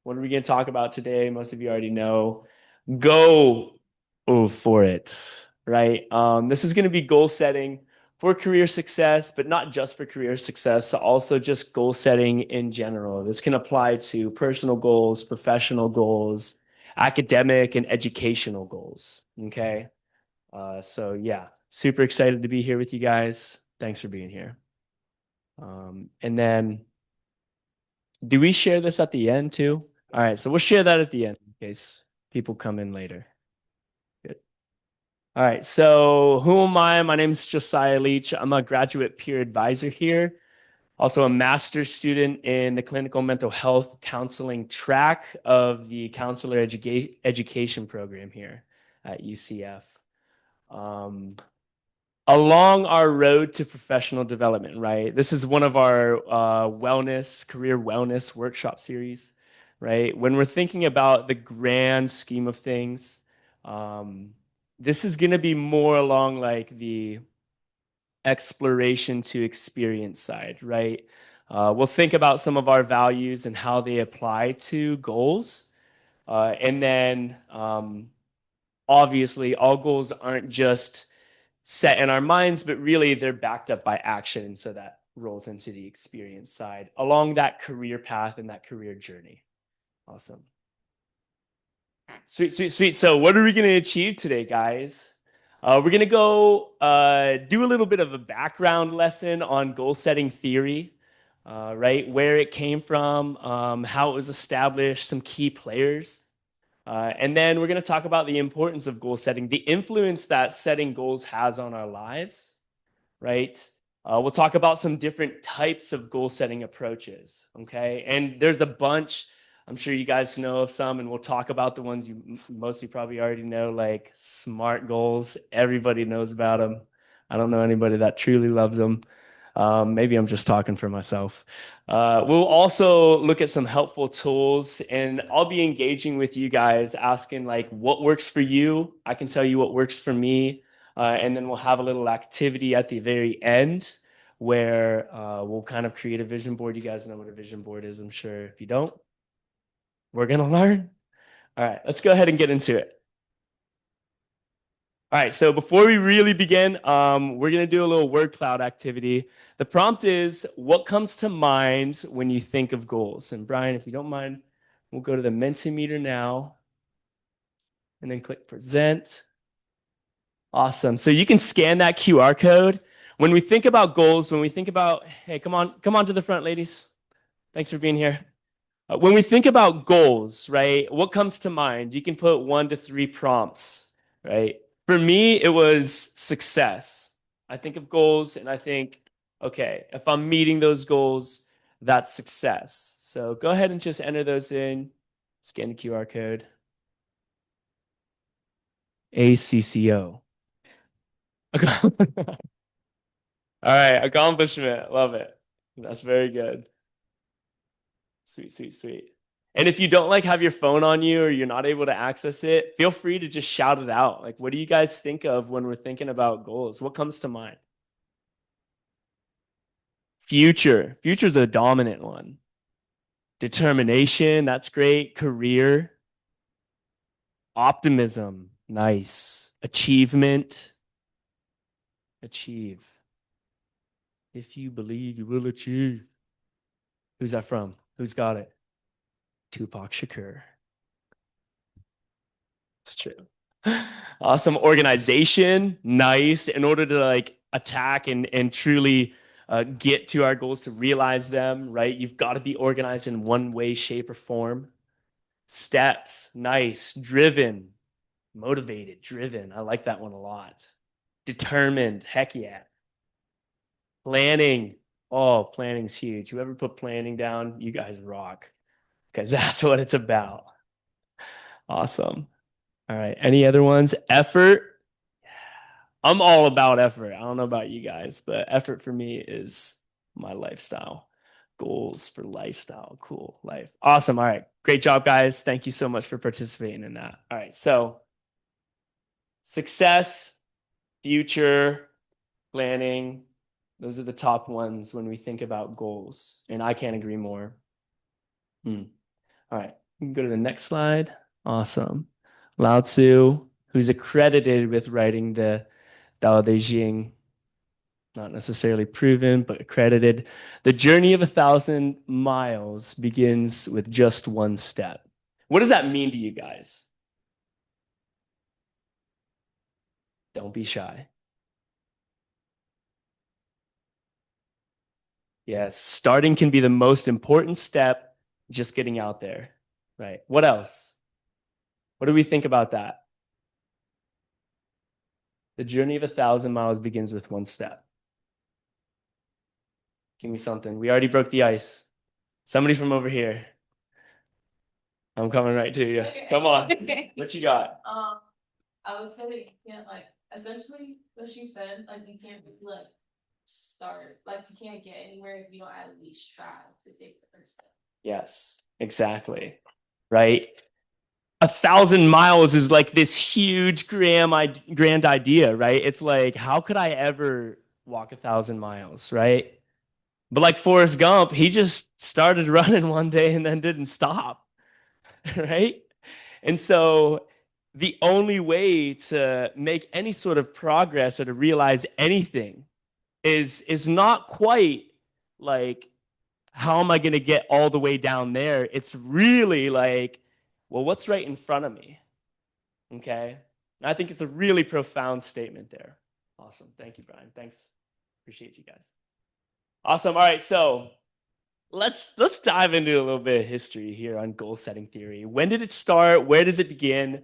What are we going to talk about today? Most of you already know. Go for it, right? This is going to be goal setting for career success, but not just for career success, also just goal setting in general. This can apply to personal goals, professional goals, academic and educational goals. Okay. So yeah, super excited to be here with you guys. Thanks for being here. And then do we share this at the end too? All right, so we'll share that at the end in case people come in later. Good. All right, so who am I? My name is Josiah Leach. I'm a graduate peer advisor here, also a master's student in the clinical mental health counseling track of the counselor education program here at UCF. Um, Along our road to professional development, right? This is one of our career wellness workshop series, right? When we're thinking about the grand scheme of things, um, this is going to be more along like the exploration to experience side, right? We'll think about some of our values and how they apply to goals. And then obviously, all goals aren't just set in our minds, but really they're backed up by action. And so that rolls into the experience side along that career path and that career journey. Awesome. Sweet, sweet, sweet. So, what are we going to achieve today, guys? We're going to go do a little bit of a background lesson on goal setting theory, right? Where it came from, how it was established, some key players. And then we're going to talk about the importance of goal setting, the influence that setting goals has on our lives, right? We'll talk about some different types of goal setting approaches, okay? And there's a bunch. I'm sure you guys know of some, and we'll talk about the ones you mostly probably already know, like SMART goals. Everybody knows about them. I don't know anybody that truly loves them. Maybe I'm just talking for myself. We'll also look at some helpful tools, and I'll be engaging with you guys, asking like what works for you. I can tell you what works for me, and then we'll have a little activity at the very end where we'll kind of create a vision board. You guys know what a vision board is, I'm sure. If you don't, we're gonna learn. All right, let's go ahead and get into it. All right, so before we really begin, we're going to do a little word cloud activity. The prompt is, what comes to mind when you think of goals? And Brian, if you don't mind, we'll go to the Mentimeter now and then click present. Awesome. So you can scan that QR code. When we think about goals, when we think about, hey, come on to the front, ladies. Thanks for being here. When we think about goals, right, what comes to mind? You can put 1 to 3 prompts, right? For me, it was success. I think of goals and I think, okay, if I'm meeting those goals, that's success. So go ahead and just enter those in, scan the QR code. ACCO. All right, accomplishment. Love it. That's very good. Sweet, sweet, sweet. And if you don't like have your phone on you or you're not able to access it, feel free to just shout it out. Like, what do you guys think of when we're thinking about goals? What comes to mind? Future. Future's a dominant one. Determination, that's great. Career. Optimism, nice. Achievement, achieve. If you believe, you will achieve. Who's that from? Who's got it? Tupac Shakur. It's true. Awesome organization, nice. In order to like attack and truly get to our goals to realize them, right? You've got to be organized in one way, shape, or form. Steps, nice. Driven, motivated, driven. I like that one a lot. Determined, heck yeah. Planning, oh, planning's huge. Whoever put planning down, you guys rock because that's what it's about. Awesome. All right. Any other ones? Effort. I'm all about effort. I don't know about you guys, but effort for me is my lifestyle. Goals for lifestyle. Cool life. Awesome. All right. Great job, guys. Thank you so much for participating in that. All right. So, success, future, planning, those are the top ones when we think about goals. And I can't agree more. Hmm. All right. We can go to the next slide. Awesome. Lao Tzu, who's accredited with writing the Tao Te Ching, not necessarily proven, but accredited. The journey of 1,000 miles begins with just one step. What does that mean to you guys? Don't be shy. Yes, starting can be the most important step, just getting out there, right? What else? What do we think about that? The journey of 1,000 miles begins with one step. Give me something. We already broke the ice. Somebody from over here. I'm coming right to you. Okay. Come on. What you got? I would say that you can't like essentially what she said, like you can't really like start, like you can't get anywhere if you don't at least try to take the first step. Yes, exactly. Right. 1,000 miles is like this huge grand idea, right? It's like, how could I ever walk 1,000 miles, right? But like Forrest Gump, he just started running one day and then didn't stop, right? And so the only way to make any sort of progress or to realize anything is not quite like how am I going to get all the way down there? It's really like, well, what's right in front of me? Okay. And I think it's a really profound statement there. Awesome. Thank you, Brian. Thanks. Appreciate you guys. Awesome. All right. So let's dive into a little bit of history here on goal setting theory. When did it start? Where does it begin?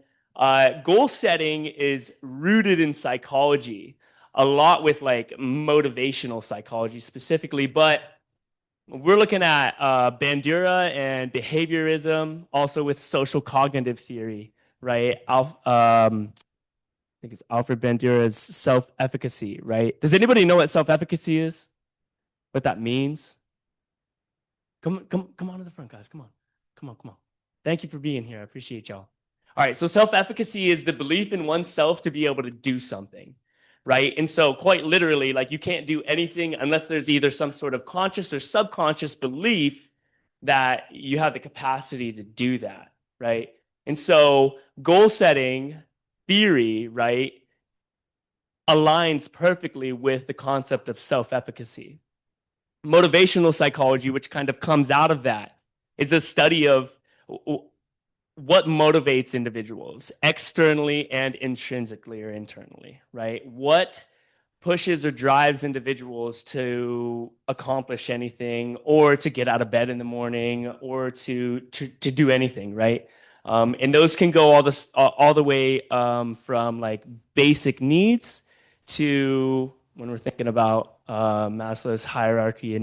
Goal setting is rooted in psychology, a lot with like motivational psychology specifically, but we're looking at Bandura and behaviorism, also with social cognitive theory, right? I think it's Alfred Bandura's self-efficacy, right? Does anybody know what self-efficacy is? What that means? Come on to the front, guys. Come on. Thank you for being here. I appreciate y'all. All right, so self-efficacy is the belief in oneself to be able to do something, right? And so, quite literally, like you can't do anything unless there's either some sort of conscious or subconscious belief that you have the capacity to do that, right? And so, goal setting theory, right, aligns perfectly with the concept of self-efficacy. Motivational psychology, which kind of comes out of that, is a study of what motivates individuals externally and intrinsically or internally, right? What pushes or drives individuals to accomplish anything or to get out of bed in the morning or to do anything, right? And those can go all the way from like basic needs to when we're thinking about Maslow's hierarchy of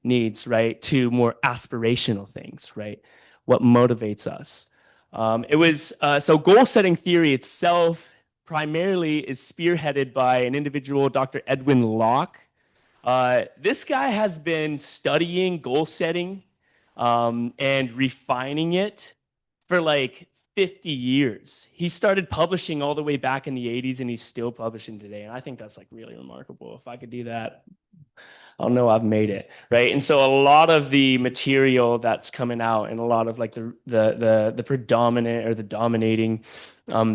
needs, right, to more aspirational things, right? What motivates us? It was so goal setting theory itself primarily is spearheaded by an individual, Dr. Edwin Locke. This guy has been studying goal setting and refining it for like 50 years. He started publishing all the way back in the 80s and he's still publishing today. And I think that's like really remarkable. If I could do that, I'll know I've made it, right? And so a lot of the material that's coming out and a lot of like the predominant or the dominating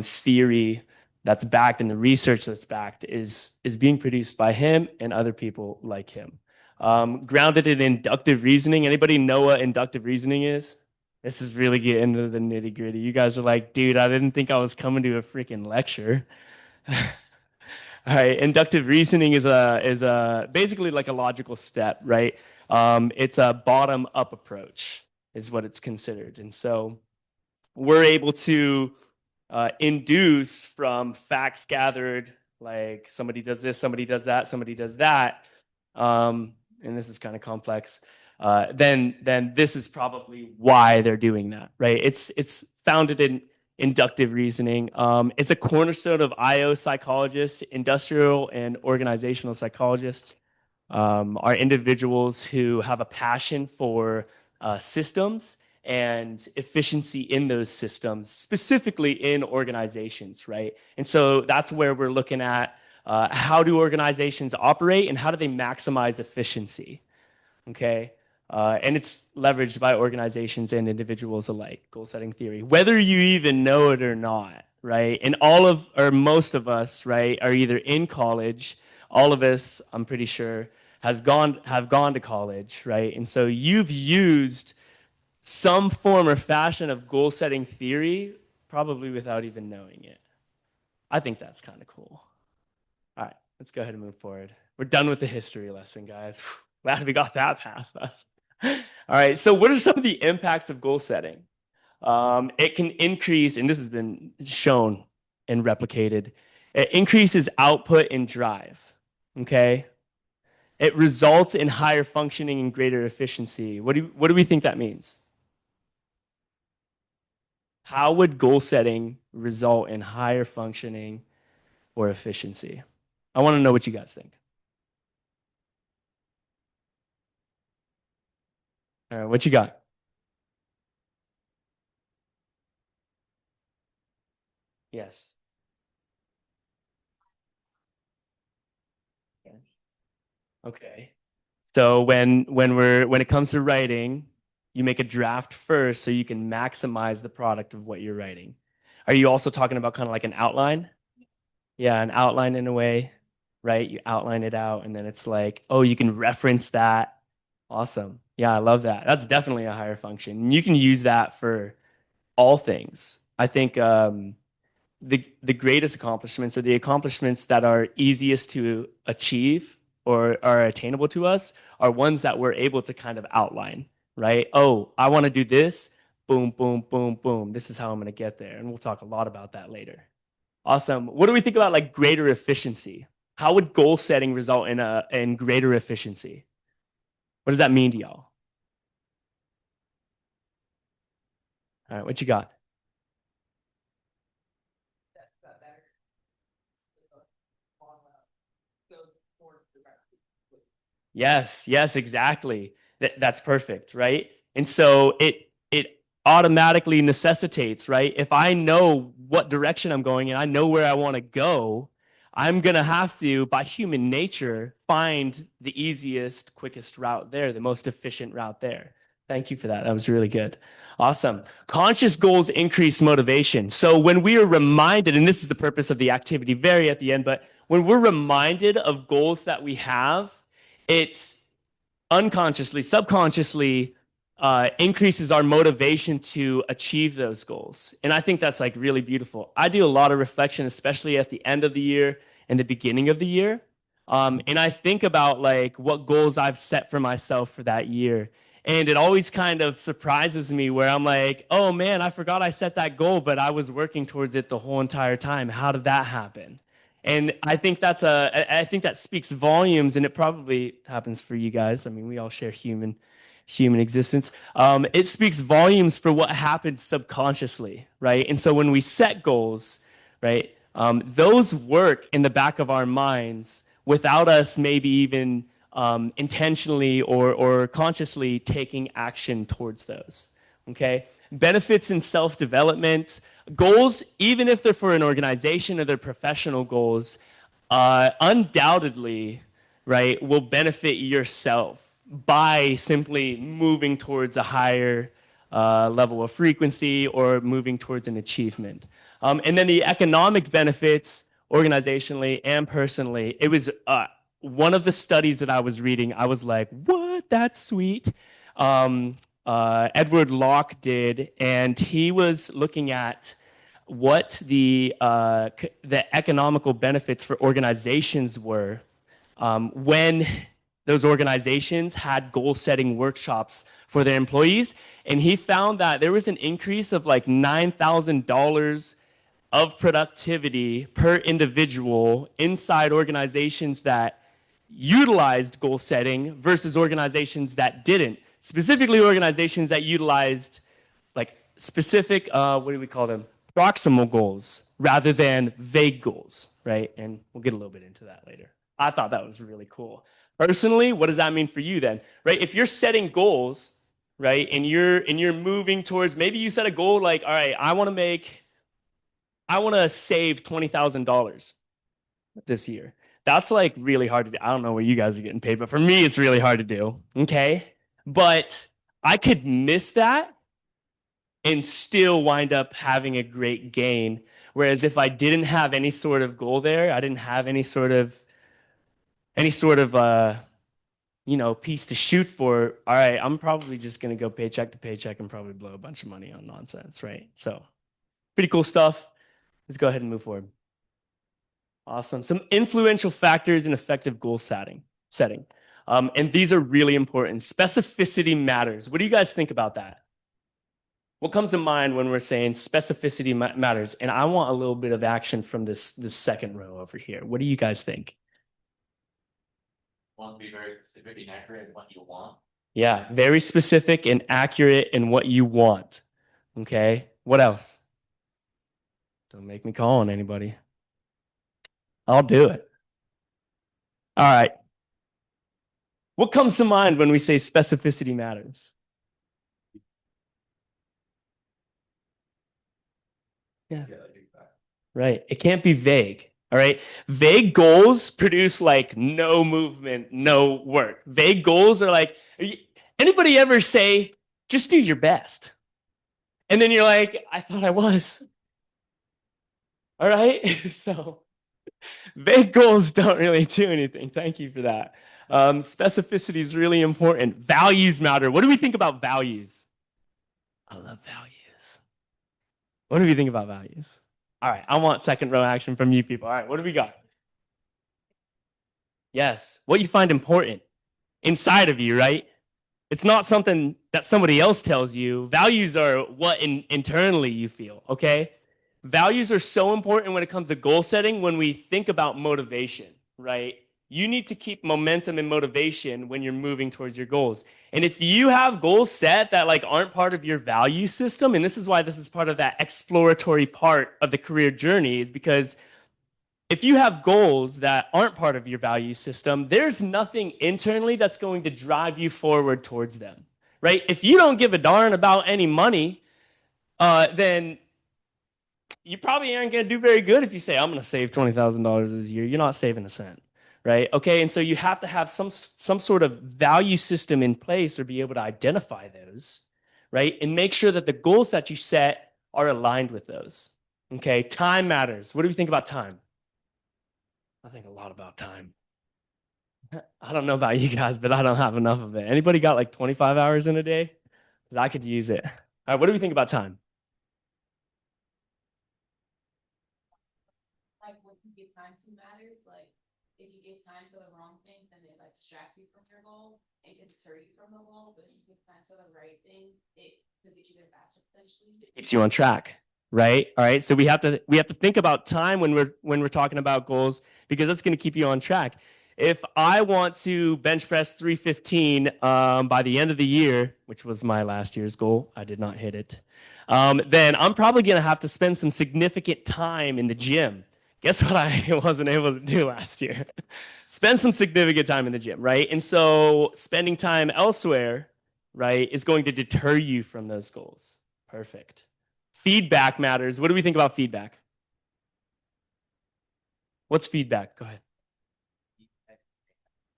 theory that's backed and the research that's backed is being produced by him and other people like him. Grounded in inductive reasoning. Anybody know what inductive reasoning is? This is really getting into the nitty gritty. You guys are like, dude, I didn't think I was coming to a freaking lecture. All right, inductive reasoning is a basically like a logical step, right? It's a bottom up approach, is what it's considered, and so we're able to induce from facts gathered, like somebody does this, somebody does that, somebody does that, and this is kind of complex. Then this is probably why they're doing that, right? It's founded in inductive reasoning. It's a cornerstone of IO psychologists, industrial and organizational psychologists. Are individuals who have a passion for systems and efficiency in those systems, specifically in organizations, right? And so that's where we're looking at how do organizations operate and how do they maximize efficiency, okay? And it's leveraged by organizations and individuals alike, goal setting theory, whether you even know it or not, right? And all of, or most of us, right, are either in college, all of us, I'm pretty sure, have gone to college, right? And so you've used some form or fashion of goal setting theory, probably without even knowing it. I think that's kind of cool. All right, let's go ahead and move forward. We're done with the history lesson, guys. Glad we got that past us. All right, so what are some of the impacts of goal setting? It can increase, and this has been shown and replicated, it increases output and drive. Okay. It results in higher functioning and greater efficiency. What do we think that means? How would goal setting result in higher functioning or efficiency? I want to know what you guys think. All right, what you got? Yes. Okay. So when it comes to writing, you make a draft first so you can maximize the product of what you're writing. Are you also talking about kind of like an outline? Yeah, an outline in a way, right? You outline it out and then it's like, oh, you can reference that. Awesome. Yeah, I love that. That's definitely a higher function. And you can use that for all things. I think the greatest accomplishments or the accomplishments that are easiest to achieve or are attainable to us are ones that we're able to kind of outline, right? Oh, I want to do this. Boom, boom, boom, boom. This is how I'm going to get there. And we'll talk a lot about that later. Awesome. What do we think about like greater efficiency? How would goal setting result in greater efficiency? What does that mean to y'all? All right, what you got? Yes, yes, exactly. That's perfect, right? And so it automatically necessitates, right? If I know what direction I'm going and I know where I want to go, I'm gonna have to, by human nature, find the easiest, quickest route there, the most efficient route there. Thank you for that. That was really good. Awesome. Conscious goals increase motivation. So when we are reminded, and this is the purpose of the activity very at the end, but when we're reminded of goals that we have, it's unconsciously, subconsciously increases our motivation to achieve those goals. And I think that's like really beautiful. I do a lot of reflection, especially at the end of the year and the beginning of the year. And I think about like what goals I've set for myself for that year. And it always kind of surprises me where I'm like, oh man, I forgot I set that goal, but I was working towards it the whole entire time. How did that happen? And I think that speaks volumes, and it probably happens for you guys. I mean, we all share human existence. It speaks volumes for what happens subconsciously, right? And so when we set goals, right, those work in the back of our minds without us maybe even intentionally or consciously taking action towards those. Okay. Benefits in self development, goals, even if they're for an organization or they're professional goals, undoubtedly, right, will benefit yourself by simply moving towards a higher level of frequency or moving towards an achievement. And then the economic benefits, organizationally and personally, it was one of the studies that I was reading. I was like, what? That's sweet. Edward Locke did, and he was looking at what the economical benefits for organizations were when those organizations had goal setting workshops for their employees. And he found that there was an increase of like $9,000 of productivity per individual inside organizations that utilized goal setting versus organizations that didn't. Specifically, organizations that utilized like specific, what do we call them? Proximal goals rather than vague goals, right? And we'll get a little bit into that later. I thought that was really cool. Personally, what does that mean for you then? Right? If you're setting goals, right, and you're moving towards maybe you set a goal like, all right, I want to save $20,000 this year. That's like really hard to do. I don't know what you guys are getting paid, but for me, it's really hard to do. Okay. But I could miss that and still wind up having a great gain. Whereas if I didn't have any sort of goal there, I didn't have any sort of piece to shoot for. All right, I'm probably just gonna go paycheck to paycheck and probably blow a bunch of money on nonsense, right? So pretty cool stuff. Let's go ahead and move forward. Awesome. Some influential factors in effective goal setting. And these are really important. Specificity matters. What do you guys think about that? What comes to mind when we're saying specificity matters? And I want a little bit of action from this second row over here. What do you guys think? Want to be very specific and accurate in what you want. Yeah, very specific and accurate in what you want. Okay. What else? Don't make me call on anybody. I'll do it. All right. What comes to mind when we say specificity matters? Yeah. Right. It can't be vague. All right. Vague goals produce like no movement, no work. Vague goals are like, anybody ever say, just do your best? And then you're like, I thought I was. All right. So vague goals don't really do anything. Thank you for that. Specificity is really important. Values matter. What do we think about values? I love values. What do we think about values? All right. I want second row action from you people. All right. What do we got? Yes. What you find important inside of you, right? It's not something that somebody else tells you. Values are what internally you feel, okay? Values are so important when it comes to goal setting when we think about motivation, right? You need to keep momentum and motivation when you're moving towards your goals. And if you have goals set that like aren't part of your value system, and this is why this is part of that exploratory part of the career journey, is because if you have goals that aren't part of your value system, there's nothing internally that's going to drive you forward towards them, right? If you don't give a darn about any money, then you probably aren't going to do very good if you say, I'm going to save $20,000 this year. You're not saving a cent, right? Okay, and so you have to have some sort of value system in place or be able to identify those, right? And make sure that the goals that you set are aligned with those. Okay, time matters. What do we think about time? I think a lot about time. I don't know about you guys, but I don't have enough of it. Anybody got like 25 hours in a day? Because I could use it. All right, what do we think about time? Like what you give time to matters. Like if you give time to the wrong thing, then it like distracts you from your goal and can deter you from the goal. But if you give time to the right thing, it could get you there faster potentially. Keeps you on track, right? All right. So we have to think about time when we're talking about goals because that's going to keep you on track. If I want to bench press 315 by the end of the year, which was my last year's goal, I did not hit it. Then I'm probably going to have to spend some significant time in the gym. Guess what I wasn't able to do last year? Spend some significant time in the gym, right? And so spending time elsewhere, right, is going to deter you from those goals. Perfect. Feedback matters. What do we think about feedback? What's feedback? Go ahead.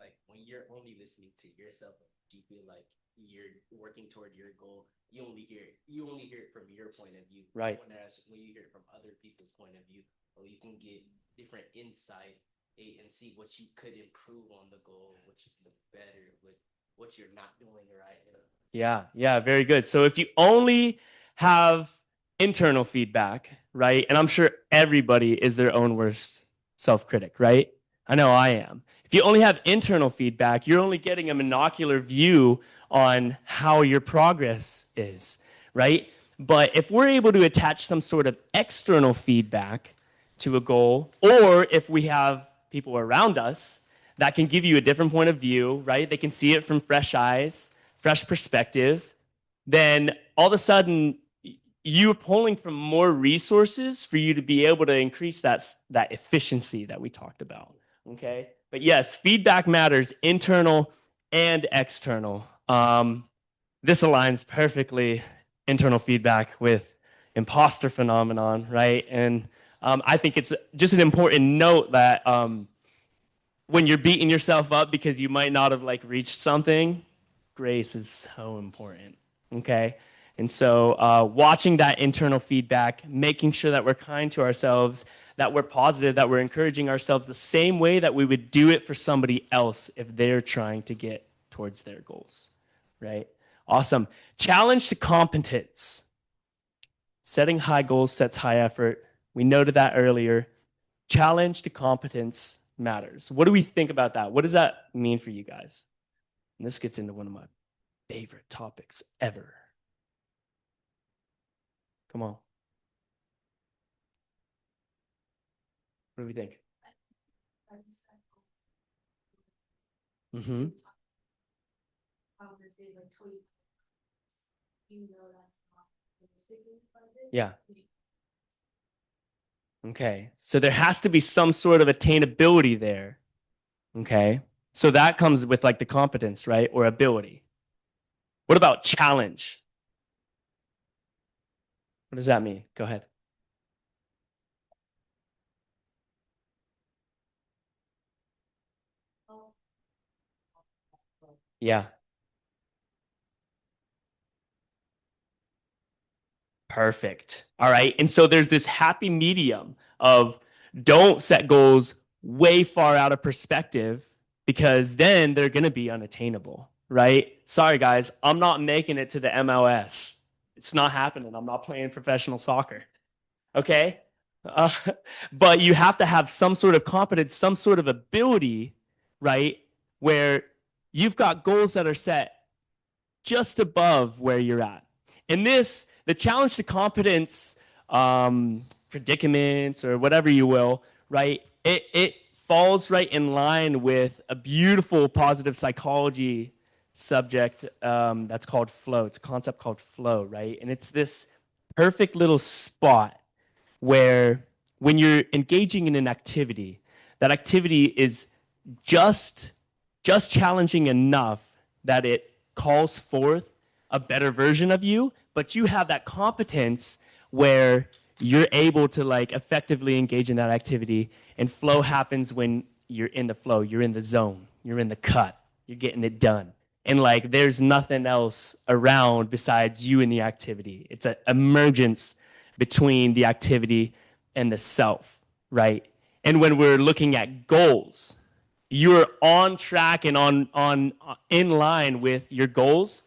Like when you're only listening to yourself, do you feel like you're working toward your goal? You only hear it from your point of view. Right. Whereas when you hear it from other people's point of view, well, you can get different insight and see what you could improve on the goal, what you could better with what you're not doing right. Yeah, very good. So if you only have internal feedback, right? And I'm sure everybody is their own worst self-critic, right? I know I am. If you only have internal feedback, you're only getting a monocular view on how your progress is, right? But if we're able to attach some sort of external feedback to a goal, or if we have people around us that can give you a different point of view, right? They can see it from fresh eyes, fresh perspective, then all of a sudden you're pulling from more resources for you to be able to increase that efficiency that we talked about. Okay. But yes, feedback matters, internal and external. This aligns perfectly, internal feedback with imposter phenomenon, right? And I think it's just an important note that when you're beating yourself up because you might not have like reached something, grace is so important. Okay. And so, watching that internal feedback, making sure that we're kind to ourselves, that we're positive, that we're encouraging ourselves the same way that we would do it for somebody else if they're trying to get towards their goals. Right. Awesome. Challenge to competence. Setting high goals sets high effort. We noted that earlier. Challenge to competence matters. What do we think about that? What does that mean for you guys? And this gets into one of my favorite topics ever. Come on. What do we think? Mm-hmm. Yeah. Okay. So there has to be some sort of attainability there. Okay. So that comes with like the competence, right? Or ability. What about challenge? What does that mean? Go ahead. Yeah. Perfect. All right. And so there's this happy medium of don't set goals way far out of perspective because then they're going to be unattainable, right? Sorry, guys. I'm not making it to the MLS. It's not happening. I'm not playing professional soccer. Okay. Uh, but you have to have some sort of competence, some sort of ability, right? Where you've got goals that are set just above where you're at. And this, the challenge to competence predicaments or whatever you will, right? It falls right in line with a beautiful positive psychology subject that's called flow. It's a concept called flow, right? And it's this perfect little spot where when you're engaging in an activity, that activity is just just challenging enough that it calls forth a better version of you, but you have that competence where you're able to like effectively engage in that activity, and flow happens when you're in the flow, you're in the zone, you're in the cut, you're getting it done. And like there's nothing else around besides you and the activity. It's an emergence between the activity and the self, right? And when we're looking at goals, you're on track and on in line with your goals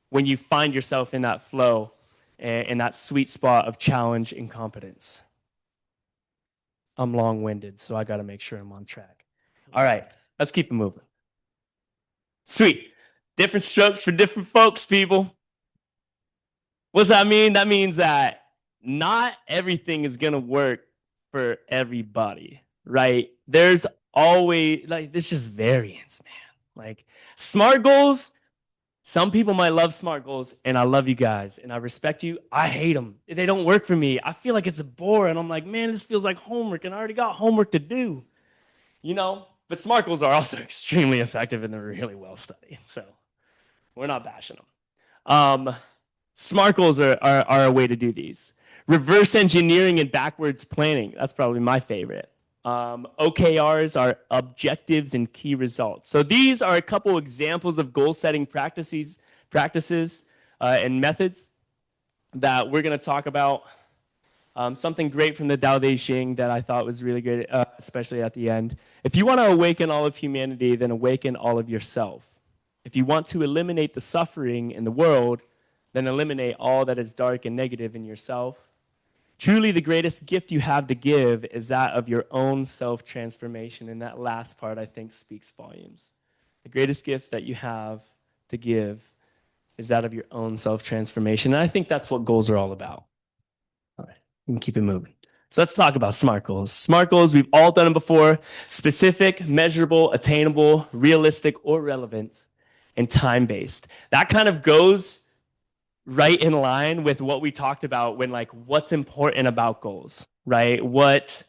when you find yourself in that flow and in that sweet spot of challenge and competence. I'm long-winded, so I got to make sure I'm on track. All right, let's keep it moving. Sweet. Different strokes for different folks, people. What's that mean? That means that not everything is going to work for everybody, right? There's always like there's just variance, man. Like smart goals, some people might love smart goals, and I love you guys, and I respect you. I hate them. They don't work for me. I feel like it's a bore, and I'm like, man, this feels like homework, and I already got homework to do, you know? But smart goals are also extremely effective, and they're really well studied, so we're not bashing them. Smart goals are a way to do these. Reverse engineering and backwards planning. That's probably my favorite. OKRs are objectives and key results. So these are a couple examples of goal setting practices and methods that we're going to talk about. Something great from the Tao Te Ching that I thought was really good, especially at the end. If you want to awaken all of humanity, then awaken all of yourself. If you want to eliminate the suffering in the world, then eliminate all that is dark and negative in yourself. Truly, the greatest gift you have to give is that of your own self transformation. And that last part, I think, speaks volumes. The greatest gift that you have to give is that of your own self transformation. And I think that's what goals are all about. All right, we can keep it moving. So let's talk about SMART goals. SMART goals, we've all done them before: specific, measurable, attainable, realistic, or relevant, and time based. That kind of goes right in line with what we talked about when like what's important about goals, right? What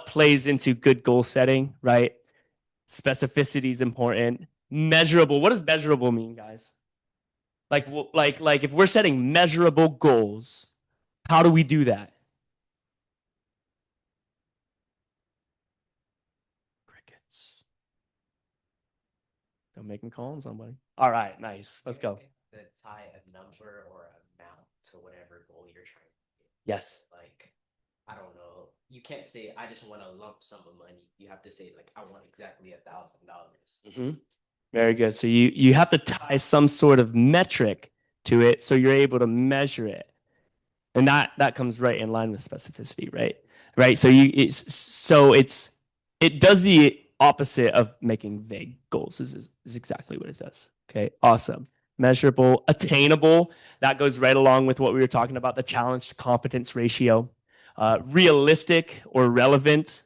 plays into good goal setting, right? Specificity is important. Measurable. What does measurable mean, guys? Like if we're setting measurable goals, how do we do that? Crickets. Don't make me call on somebody. All right, nice. Let's go. To tie a number or amount to whatever goal you're trying to get. Yes. Like, I don't know. You can't say I just want a lump sum of money. You have to say like I want exactly $1,000. Mm-hmm. Very good. So you have to tie some sort of metric to it so you're able to measure it. And that comes right in line with specificity, right? Right. So it does the opposite of making vague goals is exactly what it does. Okay. Awesome. Measurable, attainable. That goes right along with what we were talking about, the challenge to competence ratio. Realistic or relevant.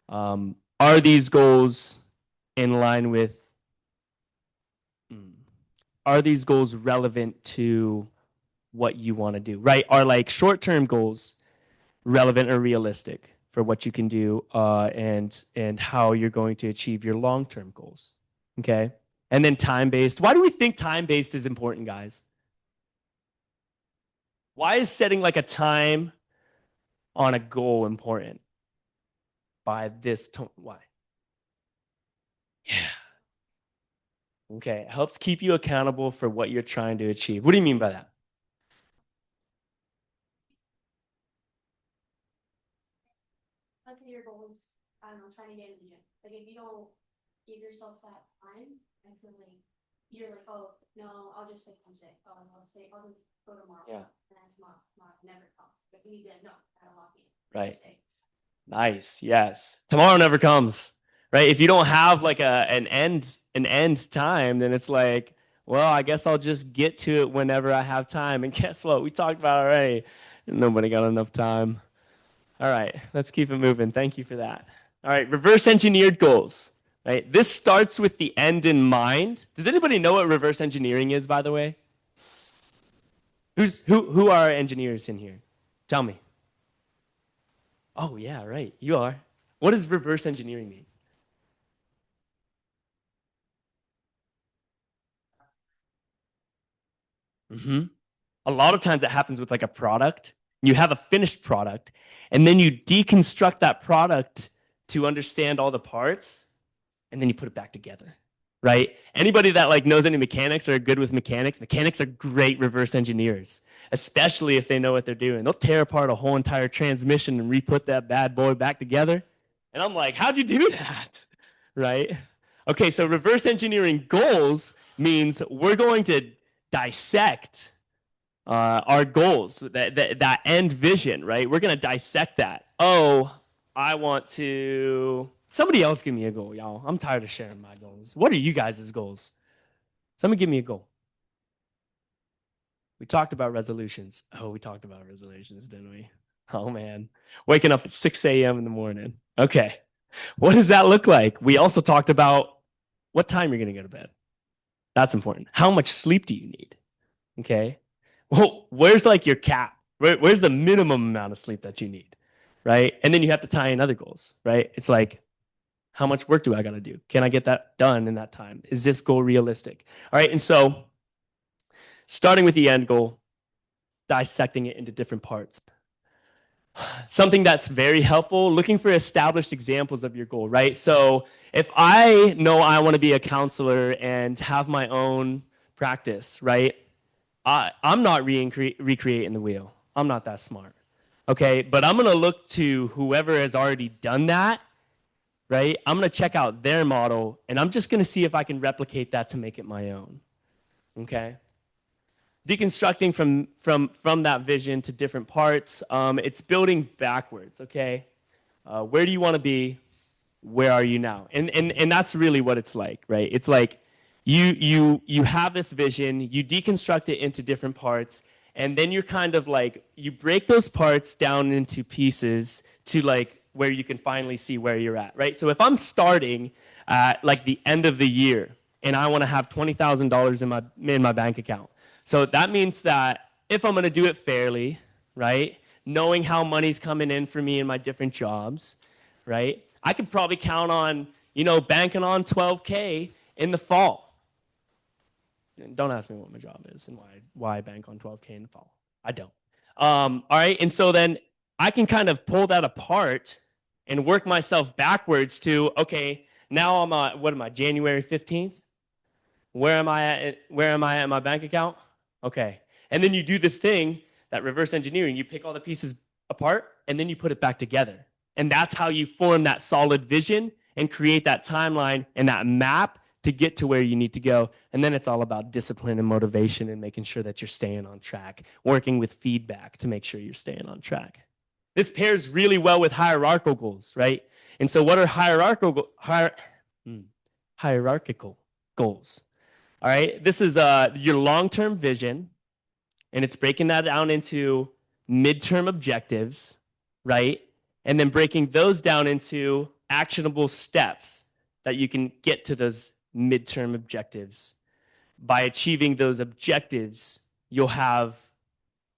Are these goals in line with are these goals relevant to what you want to do, right? Are like short-term goals relevant or realistic for what you can do and how you're going to achieve your long-term goals? Okay. And then time-based. Why do we think time-based is important, guys? Why is setting like a time on a goal important? By this tone. Why? Yeah. Okay. It helps keep you accountable for what you're trying to achieve. What do you mean by that? Let's say your goal is, I don't know, trying to get in the gym. Like if you don't give yourself that time, I feel like you're like, oh no, I'll just stay home sick. Oh no, I'll just go tomorrow. Yeah. And then tomorrow never comes. But you need to no, gotta lock in. Right. Stay. Nice. Yes. Tomorrow never comes. Right? If you don't have like an end time, then it's like, well, I guess I'll just get to it whenever I have time. And guess what? We talked about it already. Nobody got enough time. All right, let's keep it moving. Thank you for that. All right, reverse engineered goals. Right? This starts with the end in mind. Does anybody know what reverse engineering is, by the way? Who are engineers in here? Tell me. Oh, yeah, right. You are. What does reverse engineering mean? Mm-hmm. A lot of times it happens with like a product. You have a finished product, and then you deconstruct that product to understand all the parts, and then you put it back together. Right? Anybody that like knows any mechanics or are good with mechanics are great reverse engineers, especially if they know what they're doing. They'll tear apart a whole entire transmission and re-put that bad boy back together. And I'm like, how'd you do that? Right? Okay, so reverse engineering goals means we're going to dissect our goals, that end vision, right? We're going to dissect that. Oh, I want to. Somebody else give me a goal, y'all. I'm tired of sharing my goals. What are you guys' goals? Somebody give me a goal. We talked about resolutions. Oh, we talked about resolutions, didn't we? Oh, man. Waking up at 6 a.m. in the morning. Okay. What does that look like? We also talked about what time you're going to go to bed. That's important. How much sleep do you need? Okay. Well, where's like your cap? Where's the minimum amount of sleep that you need? Right. And then you have to tie in other goals, right? It's like, how much work do I got to do? Can I get that done in that time? Is this goal realistic? All right. And so, starting with the end goal, dissecting it into different parts. Something that's very helpful, looking for established examples of your goal, right? So, if I know I want to be a counselor and have my own practice, right? I'm not recreating the wheel. I'm not that smart. Okay. But I'm going to look to whoever has already done that, right? I'm going to check out their model and I'm just going to see if I can replicate that to make it my own. Okay. Deconstructing from that vision to different parts. It's building backwards. Okay. Where do you want to be? Where are you now? And that's really what it's like, right? It's like you have this vision, you deconstruct it into different parts, and then you're kind of like you break those parts down into pieces to like where you can finally see where you're at, right? So if I'm starting at like the end of the year and I want to have $20,000 in my bank account, so that means that if I'm going to do it fairly, right, knowing how money's coming in for me in my different jobs, right, I could probably count on, banking on 12K in the fall. Don't ask me what my job is and why I bank on 12K in the fall. I don't. All right. And so then I can kind of pull that apart and work myself backwards to, okay, now I'm what am I, January 15th? Where am I at? Where am I at my bank account? Okay. And then you do this thing, that reverse engineering. You pick all the pieces apart and then you put it back together. And that's how you form that solid vision and create that timeline and that map to get to where you need to go. And then it's all about discipline and motivation and making sure that you're staying on track, working with feedback to make sure you're staying on track. This pairs really well with hierarchical goals, right? And so, what are hierarchical goals? All right, this is your long-term vision, and it's breaking that down into midterm objectives, right? And then breaking those down into actionable steps that you can get to those midterm objectives. By achieving those objectives, you'll have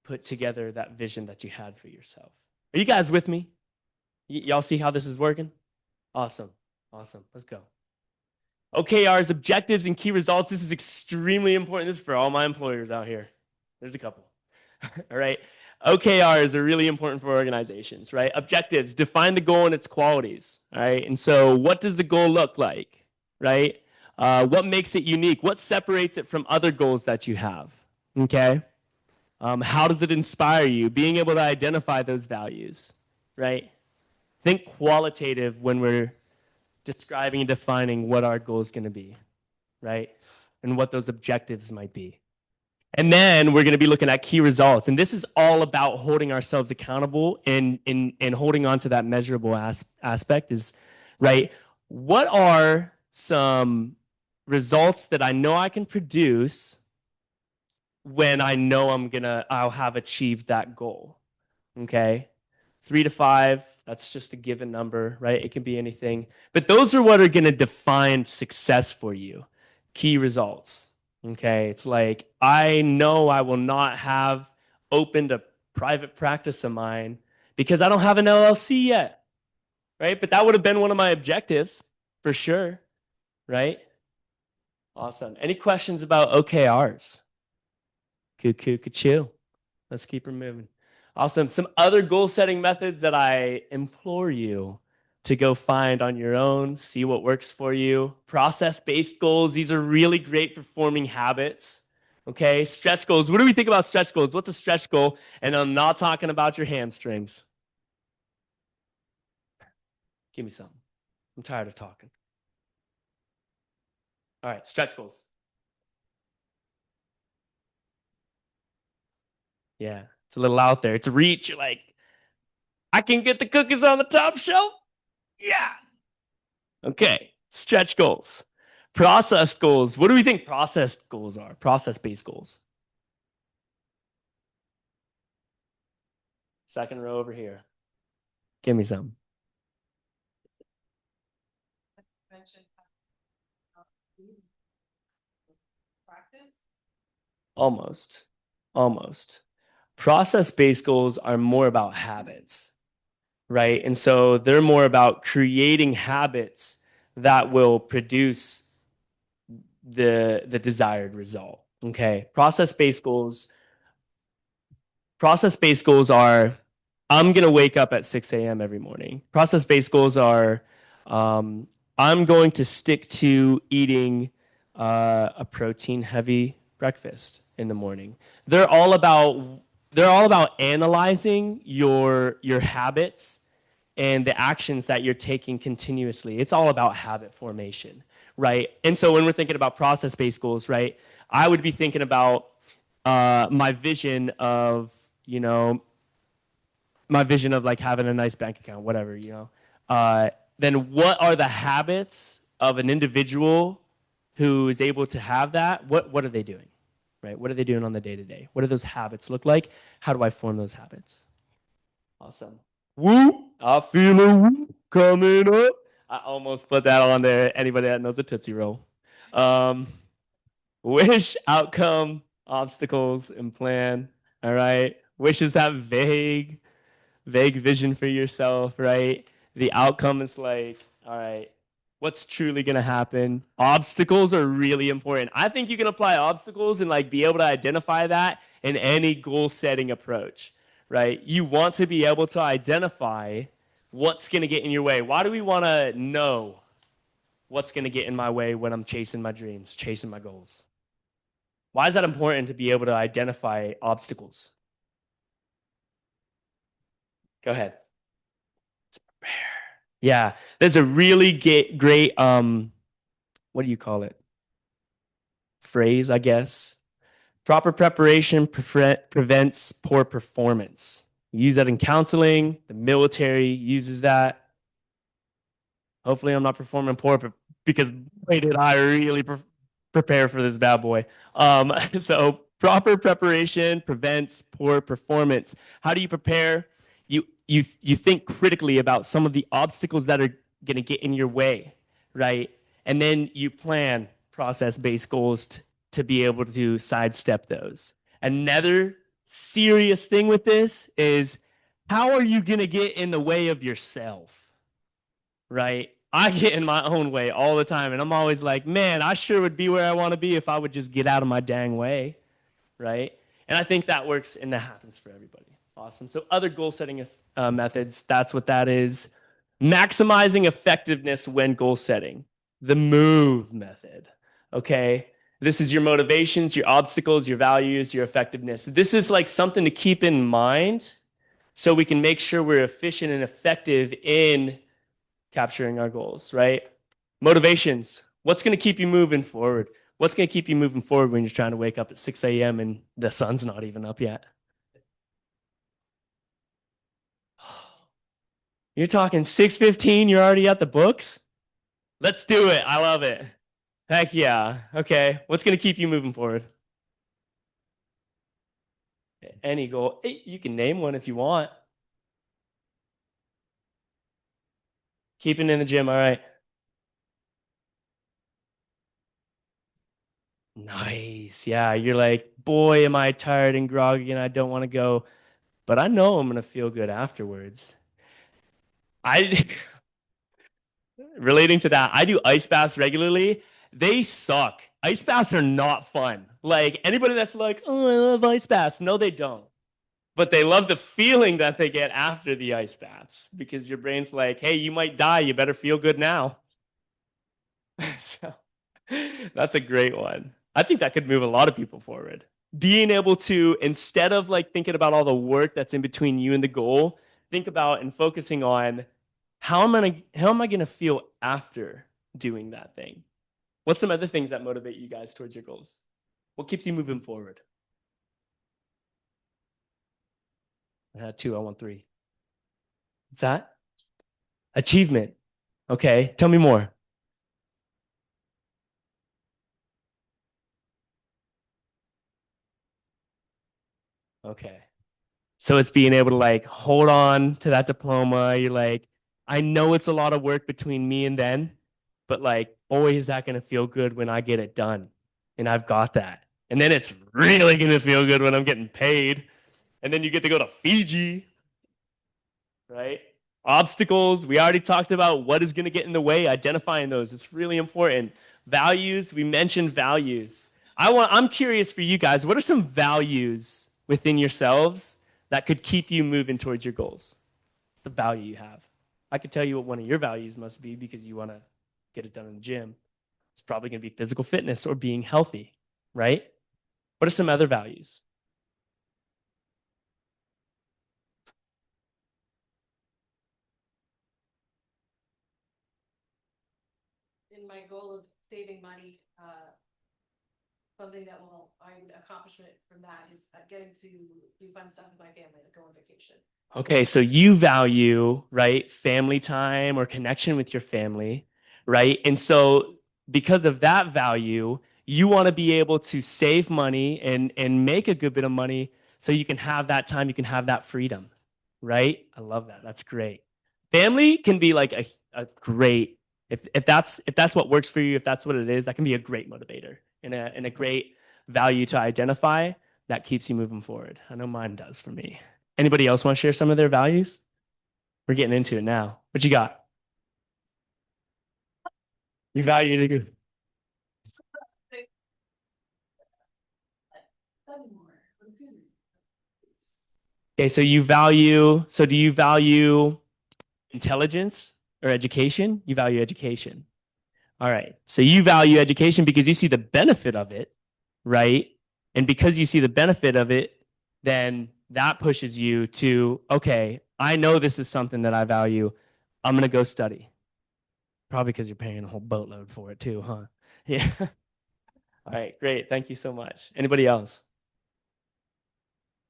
put together that vision that you had for yourself. Are you guys with me? Y'all see how this is working? Awesome. Awesome. Let's go. OKRs, objectives, and key results. This is extremely important. This is for all my employers out here. There's a couple. All right. OKRs are really important for organizations, right? Objectives, define the goal and its qualities. All right. And so, what does the goal look like, right? What makes it unique? What separates it from other goals that you have? Okay. How does it inspire you? Being able to identify those values, right? Think qualitative when we're describing and defining what our goal is going to be, right? And what those objectives might be. And then we're going to be looking at key results. And this is all about holding ourselves accountable and holding on to that measurable aspect is, right? What are some results that I know I can produce when I know I'll have achieved that goal? Okay. 3 to 5, that's just a given number, right? It can be anything. But those are what are going to define success for you. Key results. Okay. It's like, I know I will not have opened a private practice of mine because I don't have an LLC yet, right? But that would have been one of my objectives for sure, right? Awesome. Any questions about OKRs? Cuckoo, ka-choo. Let's keep her moving. Awesome. Some other goal setting methods that I implore you to go find on your own, see what works for you. Process-based goals. These are really great for forming habits. Okay. Stretch goals. What do we think about stretch goals? What's a stretch goal? And I'm not talking about your hamstrings. Give me something. I'm tired of talking. All right. Stretch goals. Yeah. It's a little out there. It's a reach. You're like, I can get the cookies on the top shelf. Yeah. Okay. Stretch goals. Process goals. What do we think process goals are? Process-based goals. Second row over here. Give me some. Practice. Almost. Almost. Process-based goals are more about habits, right? And so they're more about creating habits that will produce the desired result. Okay. Process-based goals are I'm going to wake up at 6 a.m. every morning. Process-based goals are I'm going to stick to eating a protein-heavy breakfast in the morning. They're all about analyzing your habits and the actions that you're taking continuously. It's all about habit formation, right? And so when we're thinking about process-based goals, right, I would be thinking about my vision of, my vision of like having a nice bank account, whatever, then what are the habits of an individual who is able to have that? What are they doing, right? What are they doing on the day-to-day? What do those habits look like? How do I form those habits? Awesome. Woo! I feel a woo coming up. I almost put that on there. Anybody that knows the Tootsie Roll. Wish, outcome, obstacles, and plan. All right. Wish is that vague vision for yourself, right? The outcome is like, all right, what's truly going to happen? Obstacles are really important. I think you can apply obstacles and like be able to identify that in any goal setting approach, right? You want to be able to identify what's going to get in your way. Why do we want to know what's going to get in my way when I'm chasing my dreams, chasing my goals. Why is that important to be able to identify obstacles? Go ahead. Yeah, there's a really great what do you call it? Phrase, I guess. Proper preparation prevents poor performance. We use that in counseling. The military uses that. Hopefully, I'm not performing poor, because boy, did I really prepare for this bad boy. So proper preparation prevents poor performance. How do you prepare? You think critically about some of the obstacles that are going to get in your way, right? And then you plan process-based goals to be able to sidestep those. Another serious thing with this is, how are you going to get in the way of yourself? Right? I get in my own way all the time. And I'm always like, man, I sure would be where I want to be if I would just get out of my dang way. Right? And I think that works and that happens for everybody. Awesome. So, other goal setting methods, that's what that is. Maximizing effectiveness when goal setting, the MOVE method. Okay. This is your motivations, your obstacles, your values, your effectiveness. This is like something to keep in mind so we can make sure we're efficient and effective in capturing our goals, right? Motivations. What's going to keep you moving forward? What's going to keep you moving forward when you're trying to wake up at 6 a.m. and the sun's not even up yet? You're talking 6:15, you're already at the books? Let's do it. I love it. Heck yeah. Okay. What's going to keep you moving forward? Any goal. Hey, you can name one if you want. Keeping in the gym. All right. Nice. Yeah. You're like, boy, am I tired and groggy and I don't want to go, but I know I'm going to feel good afterwards. I Relating to that, I do ice baths regularly. They suck. Ice baths are not fun. Like anybody that's like, oh, I love ice baths. No, they don't. But they love the feeling that they get after the ice baths because your brain's like, hey, you might die. You better feel good now. So that's a great one. I think that could move a lot of people forward. Being able to, instead of like thinking about all the work that's in between you and the goal, think about and focusing on how am I gonna feel after doing that thing? What's some other things that motivate you guys towards your goals? What keeps you moving forward? I had two, I want three. What's that? Achievement. Okay, tell me more. Okay. So it's being able to like hold on to that diploma. You're like, I know it's a lot of work between me and then, but like, boy, is that going to feel good when I get it done. And I've got that. And then it's really going to feel good when I'm getting paid. And then you get to go to Fiji, right? Obstacles, we already talked about what is going to get in the way, identifying those. It's really important. Values, we mentioned values. I'm curious for you guys, what are some values within yourselves that could keep you moving towards your goals? The value you have. I could tell you what one of your values must be because you want to get it done in the gym. It's probably going to be physical fitness or being healthy, right? What are some other values? In my goal of saving money, something that will find accomplishment from that is getting to do fun stuff with my family, like go on vacation. Okay, so you value, right, family time or connection with your family, right? And so because of that value, you want to be able to save money and make a good bit of money so you can have that time, you can have that freedom, right? I love that. That's great. Family can be like a great if that's what works for you, if that's what it is, that can be a great motivator and a great value to identify that keeps you moving forward. I know mine does for me. Anybody else want to share some of their values? We're getting into it now. What you got? You value the good. Okay, so do you value intelligence or education? You value education. All right. So you value education because you see the benefit of it, right? And because you see the benefit of it, then that pushes you to, okay, I know this is something that I value. I'm going to go study. Probably because you're paying a whole boatload for it too, huh? Yeah. All right, great. Thank you so much. Anybody else?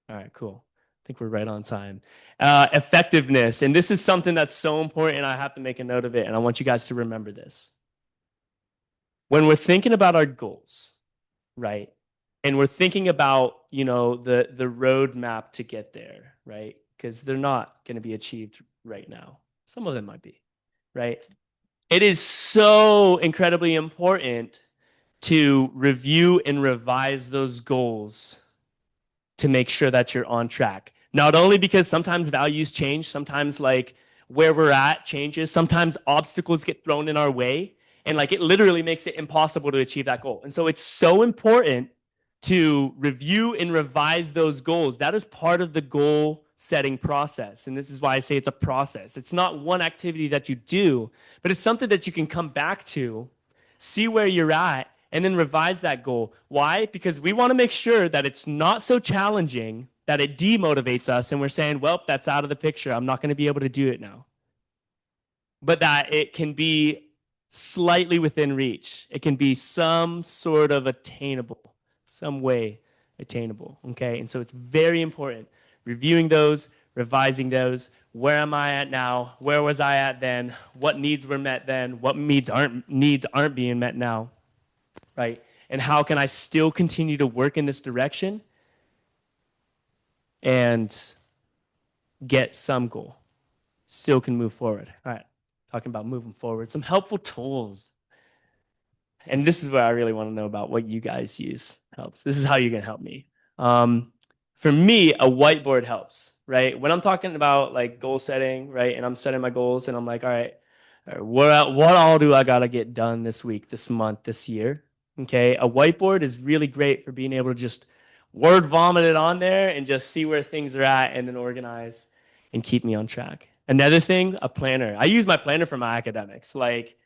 All right, cool. I think we're right on time. Effectiveness. And this is something that's so important. I have to make a note of it. And I want you guys to remember this. When we're thinking about our goals, right? And we're thinking about, the roadmap to get there, right? Because they're not going to be achieved right now. Some of them might be, right? It is so incredibly important to review and revise those goals to make sure that you're on track. Not only because sometimes values change, sometimes like where we're at changes, sometimes obstacles get thrown in our way, and like it literally makes it impossible to achieve that goal. And so it's so important to review and revise those goals. That is part of the goal setting process. And this is why I say it's a process. It's not one activity that you do, but it's something that you can come back to, see where you're at, and then revise that goal. Why? Because we want to make sure that it's not so challenging that it demotivates us and we're saying, well, that's out of the picture. I'm not going to be able to do it now. But that it can be slightly within reach. It can be some sort of attainable, some way attainable. Okay. And so it's very important reviewing those, revising those. Where am I at now? Where was I at then? What needs were met then? What needs aren't being met now? Right? And how can I still continue to work in this direction and get some goal? Still can move forward. All right. Talking about moving forward, some helpful tools. And this is what I really want to know about what you guys use helps. This is how you can help me. Um, for me, a whiteboard helps, right? When I'm talking about like goal setting, right? And I'm setting my goals and I'm like, all right, what all do I got to get done this week, this month, this year? Okay. A whiteboard is really great for being able to just word vomit it on there and just see where things are at and then organize and keep me on track. Another thing, a planner. I use my planner for my academics. Like,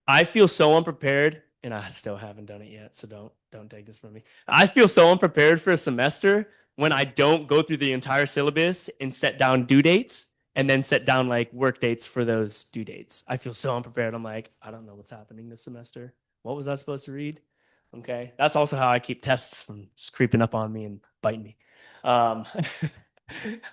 I feel so unprepared, and I still haven't done it yet, so don't take this from me. I feel so unprepared for a semester when I don't go through the entire syllabus and set down due dates and then set down like work dates for those due dates. I feel so unprepared. I'm like, I don't know what's happening this semester. What was I supposed to read? Okay. That's also how I keep tests from just creeping up on me and biting me. Um,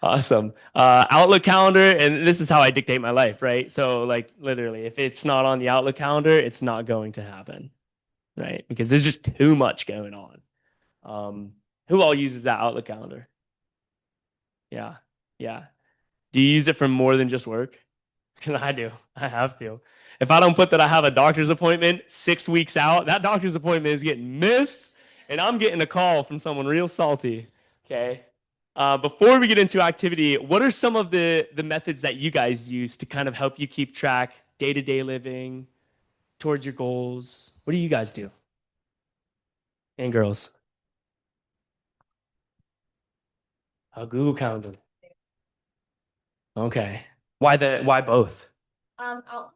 Awesome. Outlook calendar, and this is how I dictate my life, right? So, like, literally, if it's not on the Outlook calendar, it's not going to happen, right? Because there's just too much going on. Um, who all uses that Outlook calendar? Yeah, yeah. Do you use it for more than just work? I do. I have to. If I don't put that I have a doctor's appointment 6 weeks out, that doctor's appointment is getting missed, and I'm getting a call from someone real salty. Okay. Before we get into activity, what are some of the methods that you guys use to kind of help you keep track day to day living towards your goals? What do you guys do? And girls, Google Calendar. Okay. Why both? I'll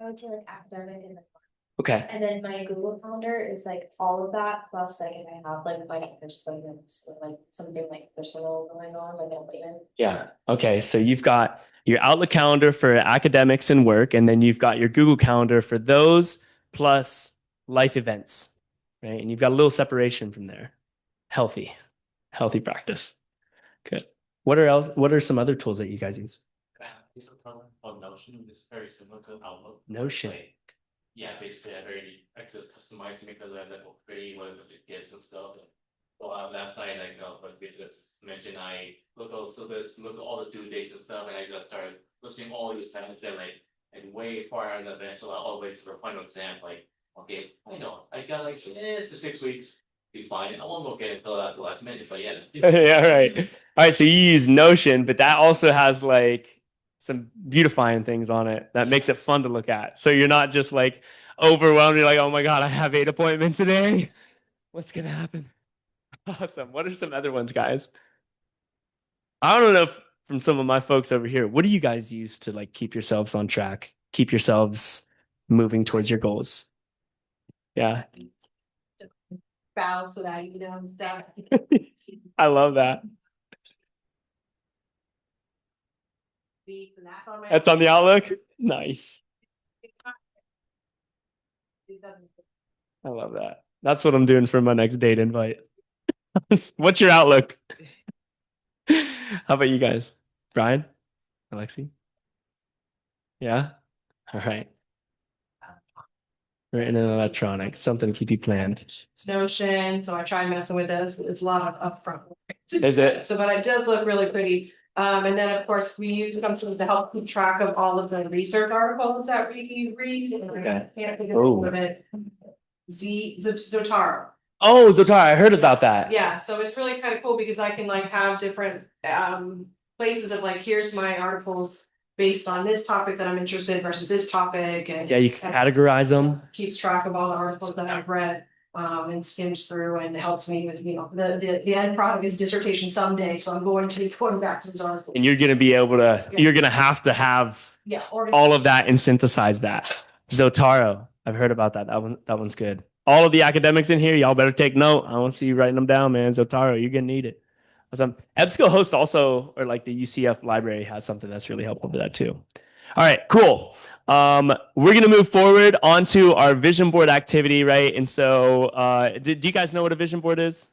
I would say like academic and Okay. and then my Google Calendar is like all of that, plus like if I have like my doctor's appointments or like something like personal going on, like an appointment. Yeah. Okay. So you've got your Outlook calendar for academics and work, and then you've got your Google Calendar for those plus life events, right? And you've got a little separation from there. Healthy, healthy practice. Good. What are some other tools that you guys use? This program on Notion is very similar to Outlook. Notion. Like, yeah, basically I just customize to make it like pretty with the gifts and stuff. So last night, like what we just mentioned, I look at all the due dates and stuff, and I just started listing all the assignments that like way far in advance, so all the way to the final exam. Like, okay, I know I got like it's 6 weeks. Be fine. I won't look at it until at the last minute, but yeah. Yeah, right. All right, so you use Notion, but that also has like some beautifying things on it that makes it fun to look at. So you're not just like overwhelmed. You're like, oh my God, I have 8 appointments today. What's gonna happen? Awesome. What are some other ones, guys? I don't know if from some of my folks over here, what do you guys use to like keep yourselves on track, keep yourselves moving towards your goals. Yeah. Bow so that you know stuff. I love that. That's on the outlook. Nice. I love that. That's what I'm doing for my next date invite. What's your outlook? How about you guys? Brian? Alexi? Yeah? All right. Written in electronic, something to keep you planned. It's Notion, so I try messing with this. It's a lot of upfront work. Is it? So, but it does look really pretty. And then of course, we use something to help keep track of all of the research articles that we read. Okay. I can't think of Oh. the name of it. Zotaro. Oh, Zotar, I heard about that. Yeah, so it's really kind of cool because I can like have different places of like, here's my articles based on this topic that I'm interested in versus this topic, and Yeah, you can categorize them. keeps track of all the articles that I've read and skims through and helps me with, you know, the end product is dissertation someday, so I'm going to be going back to these articles. And you're gonna be able to, you're gonna have to have Yeah, all of that and synthesize that. Zotaro, I've heard about that. That one's good. All of the academics in here, y'all better take note. I want to see you writing them down, man. Zotaro, you're gonna need it. Awesome. EBSCO also, or like the UCF library has something that's really helpful for that too. All right, cool. We're gonna move forward onto our vision board activity, right? And so, do you guys know what a vision board is?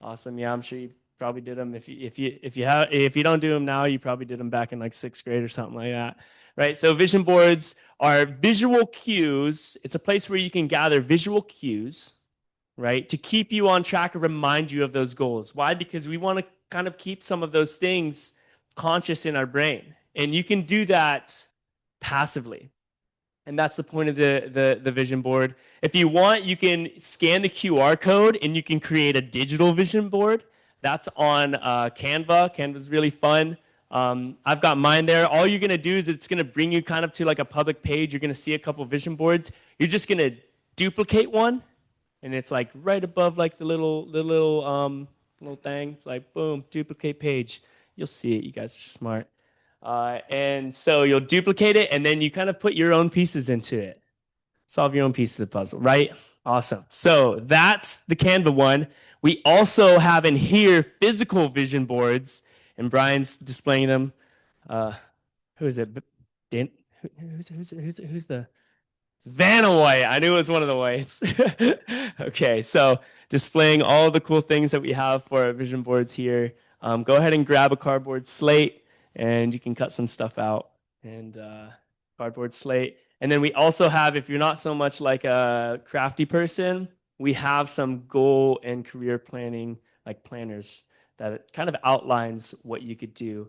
Awesome. Yeah, I'm sure you probably did them. If you don't do them now, you probably did them back in like 6th grade or something like that, right? So vision boards are visual cues. It's a place where you can gather visual cues, right, to keep you on track and remind you of those goals. Why? Because we want to kind of keep some of those things conscious in our brain, and you can do that passively. And that's the point of the vision board. If you want, you can scan the QR code and you can create a digital vision board. That's on Canva. Canva's really fun. I've got mine there. All you're going to do is it's going to bring you kind of to like a public page. You're going to see a couple vision boards. You're just going to duplicate one, and it's like right above like the little thing. It's like boom, duplicate page. You'll see it. You guys are smart. And so you'll duplicate it, and then you kind of put your own pieces into it. Solve your own piece of the puzzle, right? Awesome. So that's the Canva one. We also have in here physical vision boards, and Brian's displaying them. Who is it? Dan? Who's the Vanaway? I knew it was one of the whites. Okay, so displaying all the cool things that we have for our vision boards here. Go ahead and grab a cardboard slate, and you can cut some stuff out, and cardboard slate. And then we also have, if you're not so much like a crafty person, we have some goal and career planning, like planners, that kind of outlines what you could do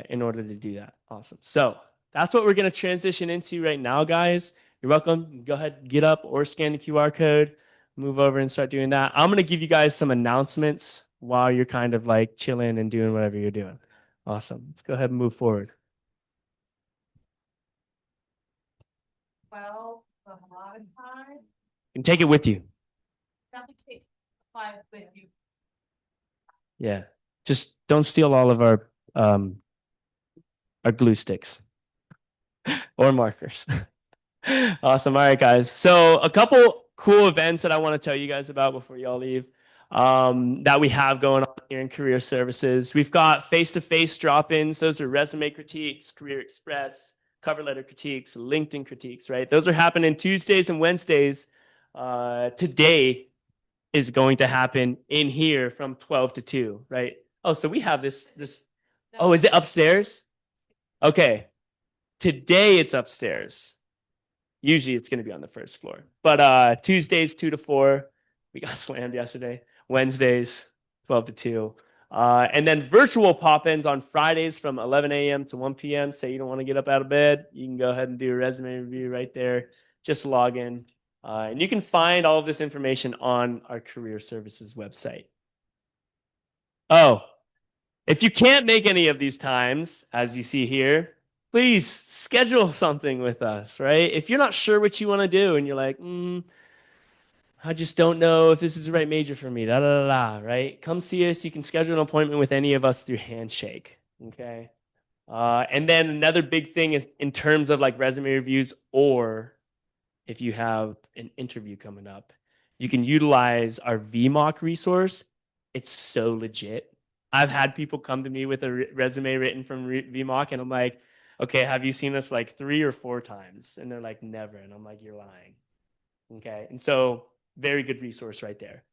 in order to do that. Awesome. So that's what we're going to transition into right now, guys. You're welcome. Go ahead, get up or scan the QR code, move over and start doing that. I'm going to give you guys some announcements while you're kind of like chilling and doing whatever you're doing. Awesome. Let's go ahead and move forward. Well, a lot of time. You can take it with you. Nothing takes 5 with you. Yeah. Just don't steal all of our glue sticks or markers. Awesome. All right, guys. So a couple cool events that I want to tell you guys about before y'all leave that we have going on here in Career Services. We've got face-to-face drop-ins. Those are resume critiques, Career Express, cover letter critiques, LinkedIn critiques, right? Those are happening Tuesdays and Wednesdays. Today is going to happen in here from 12 to 2, right? Oh, so we have this. Oh, is it upstairs? Okay. Today it's upstairs. Usually it's going to be on the first floor. But Tuesdays, 2 to 4. We got slammed yesterday. Wednesdays, 12 to 2. And then virtual pop-ins on Fridays from 11 a.m. to 1 p.m. Say you don't want to get up out of bed, you can go ahead and do a resume review right there. Just log in. And you can find all of this information on our Career Services website. Oh, if you can't make any of these times, as you see here, please schedule something with us, right? If you're not sure what you want to do and you're like, I just don't know if this is the right major for me, right? Come see us. You can schedule an appointment with any of us through Handshake, okay? And then another big thing is in terms of like resume reviews, or if you have an interview coming up, you can utilize our VMock resource. It's so legit. I've had people come to me with a resume written from VMock, and I'm like, okay, have you seen us like 3 or 4 times? And they're like, never. And I'm like, you're lying. Okay. And so, very good resource right there.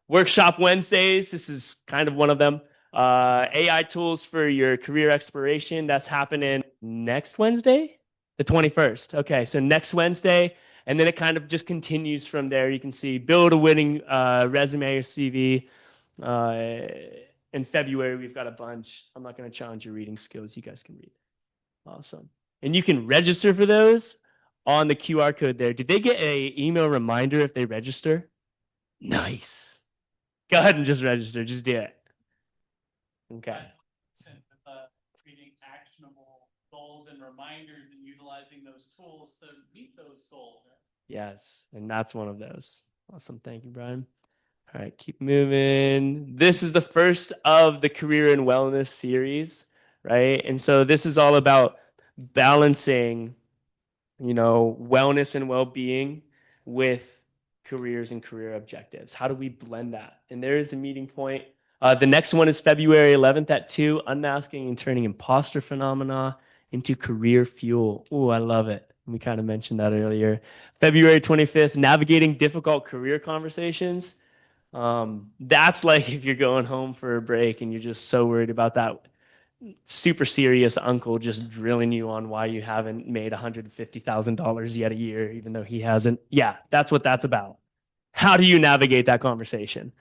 Workshop Wednesdays. This is kind of one of them. AI tools for your career exploration. That's happening next Wednesday, the 21st. Okay, so next Wednesday. And then it kind of just continues from there. You can see build a winning resume or CV. In February, we've got a bunch. I'm not going to challenge your reading skills. You guys can read. Awesome. And you can register for those on the QR code there. Did they get a email reminder if they register? Nice. Go ahead and just register. Just do it. Okay. Creating actionable goals and reminders and utilizing those tools to meet those goals. Yes. And that's one of those. Awesome. Thank you, Brian. All right. Keep moving. This is the first of the career and wellness series, right? And so this is all about balancing, wellness and well-being with careers and career objectives. How do we blend that? And there is a meeting point. The next one is February 11th at 2, unmasking and turning imposter phenomena into career fuel. Oh, I love it. We kind of mentioned that earlier. February 25th, navigating difficult career conversations. That's like if you're going home for a break and you're just so worried about that super serious uncle just drilling you on why you haven't made $150,000 yet a year, even though he hasn't. Yeah, that's what that's about. How do you navigate that conversation?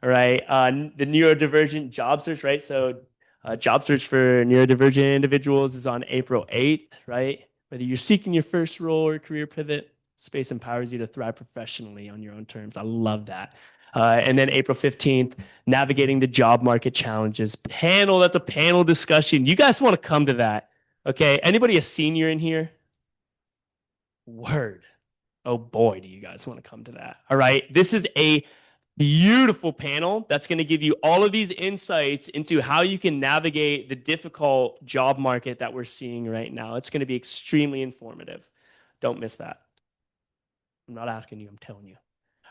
All right. The neurodivergent job search, right? So, job search for neurodivergent individuals is on April 8th, right? Whether you're seeking your first role or career pivot, space empowers you to thrive professionally on your own terms. I love that. And then April 15th, navigating the job market challenges panel. That's a panel discussion. You guys want to come to that? Okay. Anybody a senior in here? Word. Oh boy, do you guys want to come to that? All right. This is a beautiful panel that's going to give you all of these insights into how you can navigate the difficult job market that we're seeing right now. It's going to be extremely informative. Don't miss that. I'm not asking you, I'm telling you.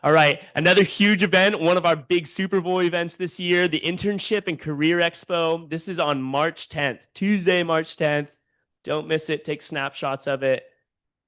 All right, another huge event, one of our big Super Bowl events this year, the Internship and Career Expo. This is on March 10th, Tuesday, March 10th. Don't miss it. Take snapshots of it.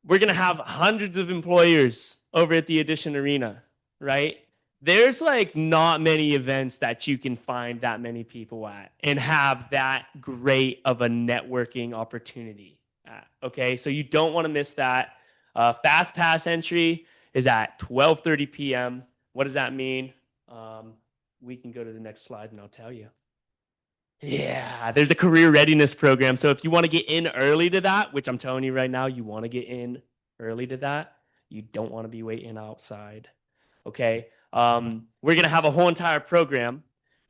We're going to have hundreds of employers over at the Edition Arena, right? There's like not many events that you can find that many people at and have that great of a networking opportunity at. Okay, so you don't want to miss that. Fast pass entry is at 12:30 p.m. What does that mean? We can go to the next slide and I'll tell you. Yeah, there's a career readiness program. So if you want to get in early to that, which I'm telling you right now, you want to get in early to that, you don't want to be waiting outside. Okay. We're going to have a whole entire program,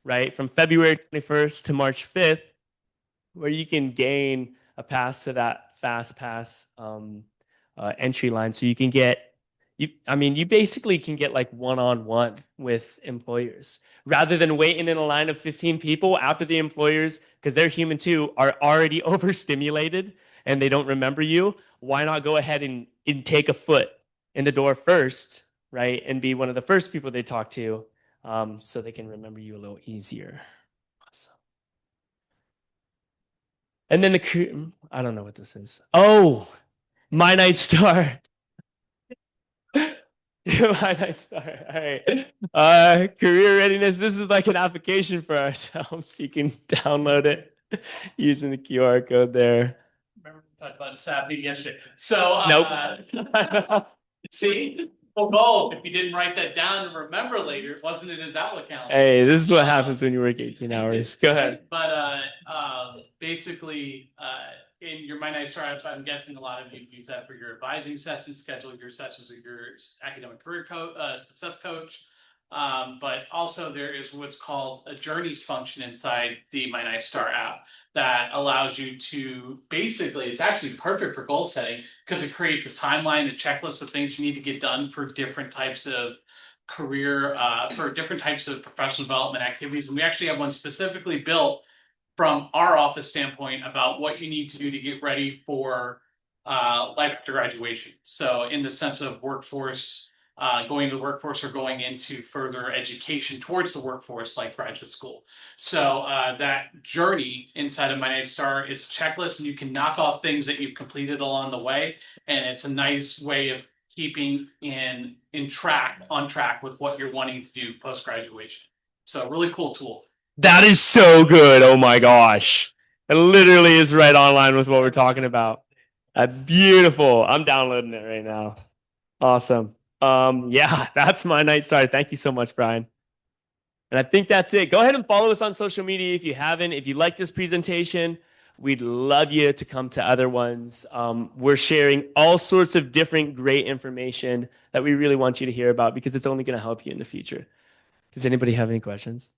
right, from February 21st to March 5th, where you can gain a pass to that fast pass entry line. So you can get you basically can get like one-on-one with employers rather than waiting in a line of 15 people after the employers, because they're human too, are already overstimulated and they don't remember you. Why not go ahead and take a foot in the door first, right? And be one of the first people they talk to, so they can remember you a little easier. Awesome. And then I don't know what this is. Oh, My Night Star. My Night Star. All right. Career readiness. This is like an application for ourselves. You can download it using the QR code there. Remember we talked about the staff meeting yesterday. So Nope. see, oh, if you didn't write that down and remember later, it wasn't in his Outlook calendar. Hey, this is what happens when you work 18 hours. Go ahead. But basically, in your My Night Star, I'm guessing a lot of you use that for your advising sessions, schedule your sessions with your academic career success coach. But also there is what's called a journeys function inside the My Night Star app that allows you to basically, it's actually perfect for goal setting because it creates a timeline, a checklist of things you need to get done for different types of career, for different types of professional development activities. And we actually have one specifically built from our office standpoint about what you need to do to get ready for life after graduation. So in the sense of workforce, going to the workforce or going into further education towards the workforce like graduate school. So that journey inside of My Night Star is a checklist, and you can knock off things that you've completed along the way. And it's a nice way of keeping on track with what you're wanting to do post graduation. So really cool tool. That is so good. Oh my gosh. It literally is right online with what we're talking about. Beautiful. I'm downloading it right now. Awesome. Yeah, that's My Night Star. Thank you so much, Brian. And I think that's it. Go ahead and follow us on social media if you haven't. If you like this presentation, we'd love you to come to other ones. We're sharing all sorts of different great information that we really want you to hear about because it's only going to help you in the future. Does anybody have any questions?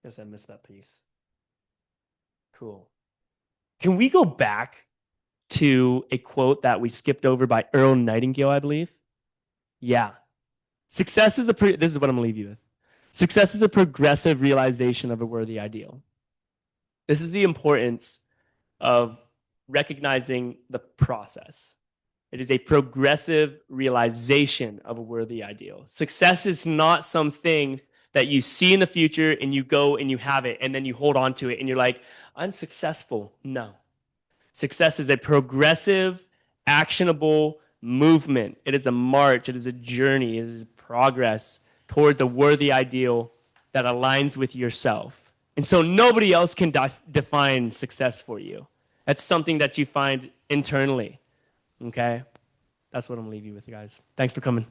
Guess I missed that piece. Cool. Can we go back to a quote that we skipped over by Earl Nightingale, I believe? Yeah. This is what I'm going to leave you with. Success is a progressive realization of a worthy ideal. This is the importance of recognizing the process. It is a progressive realization of a worthy ideal. Success is not something that you see in the future and you go and you have it and then you hold on to it and you're like, I'm successful. No. Success is a progressive, actionable movement. It is a march. It is a journey. It is progress towards a worthy ideal that aligns with yourself. And so nobody else can define success for you. That's something that you find internally. Okay? That's what I'm leaving you with, guys. Thanks for coming.